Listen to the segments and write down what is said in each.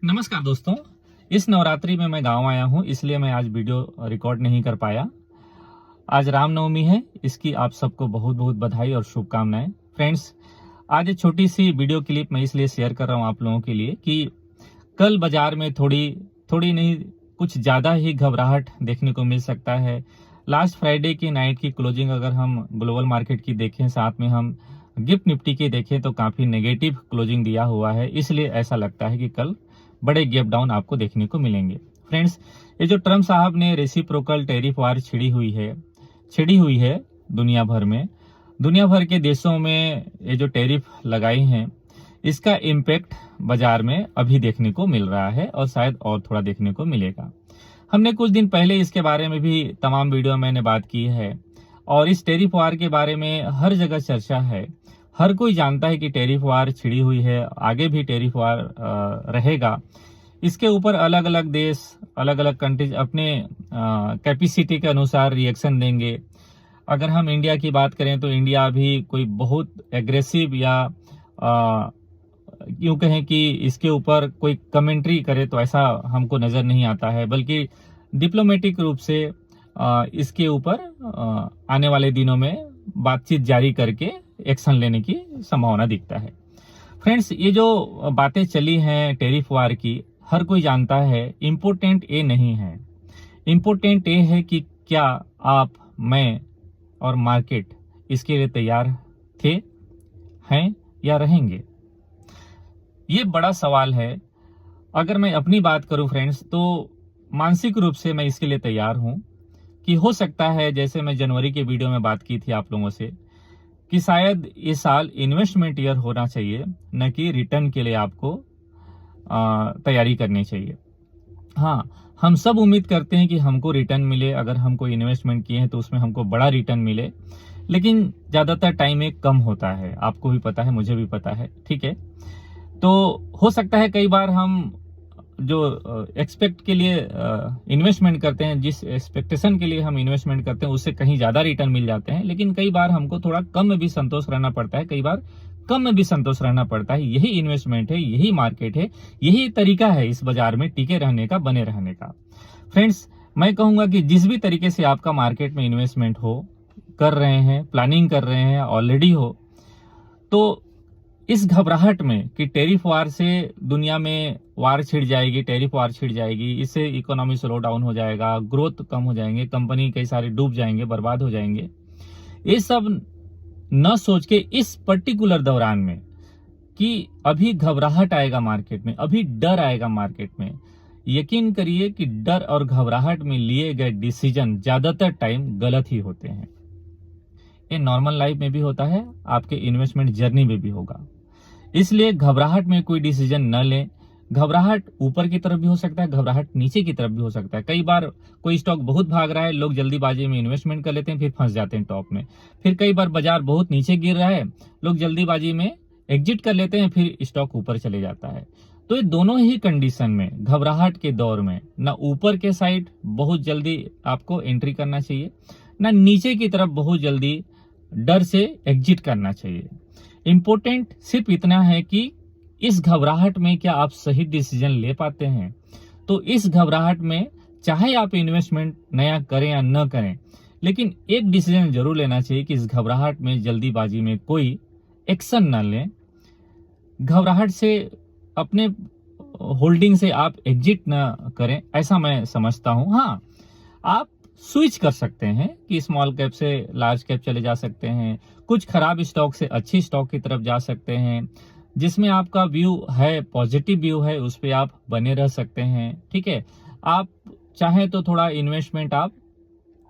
नमस्कार दोस्तों, इस नवरात्रि में मैं गांव आया हूं, इसलिए मैं आज वीडियो रिकॉर्ड नहीं कर पाया। आज रामनवमी है, इसकी आप सबको बहुत बहुत बधाई और शुभकामनाएं। फ्रेंड्स, आज एक छोटी सी वीडियो क्लिप मैं इसलिए शेयर कर रहा हूं आप लोगों के लिए कि कल बाजार में थोड़ी थोड़ी नहीं, कुछ ज़्यादा ही घबराहट देखने को मिल सकता है। लास्ट फ्राइडे की नाइट की क्लोजिंग अगर हम ग्लोबल मार्केट की देखें, साथ में हम गिफ्ट निफ्टी की देखें तो काफ़ी नेगेटिव क्लोजिंग दिया हुआ है। इसलिए ऐसा लगता है कि कल बड़े गैप डाउन आपको देखने को मिलेंगे। फ्रेंड्स, ये जो ट्रम्प साहब ने रेसिप्रोकल टैरिफ वार छिड़ी हुई है दुनिया भर के देशों में ये जो टैरिफ लगाई हैं, इसका इम्पैक्ट बाजार में अभी देखने को मिल रहा है और शायद और थोड़ा देखने को मिलेगा। हमने कुछ दिन पहले इसके बारे में भी तमाम वीडियो मैंने बात की है और इस टैरिफ वार के बारे में हर जगह चर्चा है। हर कोई जानता है कि टैरिफ वार छिड़ी हुई है, आगे भी टैरिफ वार रहेगा। इसके ऊपर अलग अलग देश, अलग अलग कंट्रीज अपने कैपेसिटी के अनुसार रिएक्शन देंगे। अगर हम इंडिया की बात करें तो इंडिया अभी कोई बहुत एग्रेसिव या यूं कहें कि इसके ऊपर कोई कमेंट्री करे तो ऐसा हमको नजर नहीं आता है, बल्कि डिप्लोमेटिक रूप से इसके ऊपर आने वाले दिनों में बातचीत जारी करके एक्शन लेने की संभावना दिखता है। फ्रेंड्स, ये जो बातें चली हैं टैरिफ वार की, हर कोई जानता है इम्पोर्टेंट ये नहीं है। इम्पोर्टेंट ये है कि क्या आप, मैं और मार्केट इसके लिए तैयार थे, हैं या रहेंगे। ये बड़ा सवाल है। अगर मैं अपनी बात करूं फ्रेंड्स, तो मानसिक रूप से मैं इसके लिए तैयार हूं कि हो सकता है, जैसे मैं जनवरी के वीडियो में बात की थी आप लोगों से, कि शायद ये साल इन्वेस्टमेंट ईयर होना चाहिए, न कि रिटर्न के लिए आपको तैयारी करनी चाहिए। हाँ, हम सब उम्मीद करते हैं कि हमको रिटर्न मिले, अगर हम कोई इन्वेस्टमेंट किए हैं तो उसमें हमको बड़ा रिटर्न मिले, लेकिन ज़्यादातर टाइम एक कम होता है। आपको भी पता है, मुझे भी पता है, ठीक है। तो हो सकता है कई बार हम जो एक्सपेक्ट के लिए इन्वेस्टमेंट करते हैं, जिस एक्सपेक्टेशन के लिए हम इन्वेस्टमेंट करते हैं, उससे कहीं ज्यादा रिटर्न मिल जाते हैं, लेकिन कई बार हमको थोड़ा कम में भी संतोष रहना पड़ता है, कई बार कम में भी संतोष रहना पड़ता है। यही इन्वेस्टमेंट है, यही मार्केट है, यही तरीका है इस बाजार में टिके रहने का, बने रहने का। फ्रेंड्स, मैं कहूंगा कि जिस भी तरीके से आपका मार्केट में इन्वेस्टमेंट हो, कर रहे हैं, प्लानिंग कर रहे हैं, ऑलरेडी हो, तो इस घबराहट में कि टैरिफ वार से दुनिया में वार छिड़ जाएगी, टैरिफ वार छिड़ जाएगी, इससे इकोनॉमी स्लो डाउन हो जाएगा, ग्रोथ कम हो जाएंगे, कंपनी कई सारे डूब जाएंगे, बर्बाद हो जाएंगे, ये सब न सोच के इस पर्टिकुलर दौरान में कि अभी घबराहट आएगा मार्केट में, अभी डर आएगा मार्केट में, यकीन करिए कि डर और घबराहट में लिए गए डिसीजन ज्यादातर टाइम गलत ही होते हैं। ये नॉर्मल लाइफ में भी होता है, आपके इन्वेस्टमेंट जर्नी में भी होगा। इसलिए घबराहट में कोई डिसीजन न लें। घबराहट ऊपर की तरफ भी हो सकता है, घबराहट नीचे की तरफ भी हो सकता है। कई बार कोई स्टॉक बहुत भाग रहा है, लोग जल्दीबाजी में इन्वेस्टमेंट कर लेते हैं, फिर फंस जाते हैं टॉप में। फिर कई बार बाजार बहुत नीचे गिर रहा है, लोग जल्दीबाजी में एग्जिट कर लेते हैं, फिर स्टॉक ऊपर चले जाता है। तो ये दोनों ही कंडीशन में, घबराहट के दौर में, ना ऊपर के साइड बहुत जल्दी आपको एंट्री करना चाहिए, ना नीचे की तरफ बहुत जल्दी डर से एग्जिट करना चाहिए। इंपॉर्टेंट सिर्फ इतना है कि इस घबराहट में क्या आप सही डिसीजन ले पाते हैं। तो इस घबराहट में चाहे आप इन्वेस्टमेंट नया करें या न करें, लेकिन एक डिसीजन जरूर लेना चाहिए कि इस घबराहट में, जल्दीबाजी में कोई एक्शन न लें। घबराहट से, अपने होल्डिंग से आप एग्जिट न करें, ऐसा मैं समझता हूं। हाँ, आप स्विच कर सकते हैं कि स्मॉल कैप से लार्ज कैप चले जा सकते हैं, कुछ खराब स्टॉक से अच्छी स्टॉक की तरफ जा सकते हैं, जिसमें आपका व्यू है, पॉजिटिव व्यू है, उस पर आप बने रह सकते हैं, ठीक है। आप चाहें तो थोड़ा इन्वेस्टमेंट आप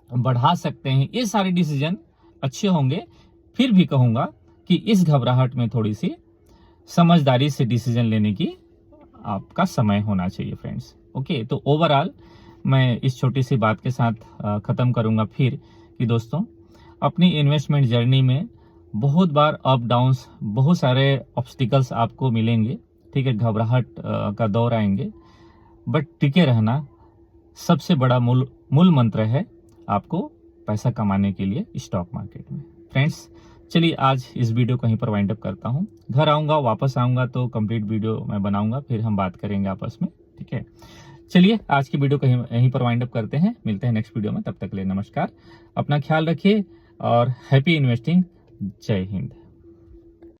बढ़ा सकते हैं। ये सारे डिसीजन अच्छे होंगे। फिर भी कहूंगा कि इस घबराहट में थोड़ी सी समझदारी से डिसीजन लेने की आपका समय होना चाहिए फ्रेंड्स। ओके, तो ओवरऑल मैं इस छोटी सी बात के साथ ख़त्म करूंगा फिर कि दोस्तों, अपनी इन्वेस्टमेंट जर्नी में बहुत बार अप डाउन्स, बहुत सारे ऑब्स्टिकल्स आपको मिलेंगे, ठीक है। घबराहट का दौर आएंगे, बट टिके रहना सबसे बड़ा मूल मंत्र है आपको पैसा कमाने के लिए स्टॉक मार्केट में। फ्रेंड्स, चलिए आज इस वीडियो को यहीं पर वाइंड अप करता हूँ। घर आऊँगा, वापस आऊँगा तो कंप्लीट वीडियो मैं बनाऊँगा, फिर हम बात करेंगे आपस में, ठीक है। चलिए आज की वीडियो को यहीं पर वाइंड अप करते हैं, मिलते हैं नेक्स्ट वीडियो में, तब तक के लिए नमस्कार, अपना ख्याल रखिए और हैप्पी इन्वेस्टिंग। जय हिंद।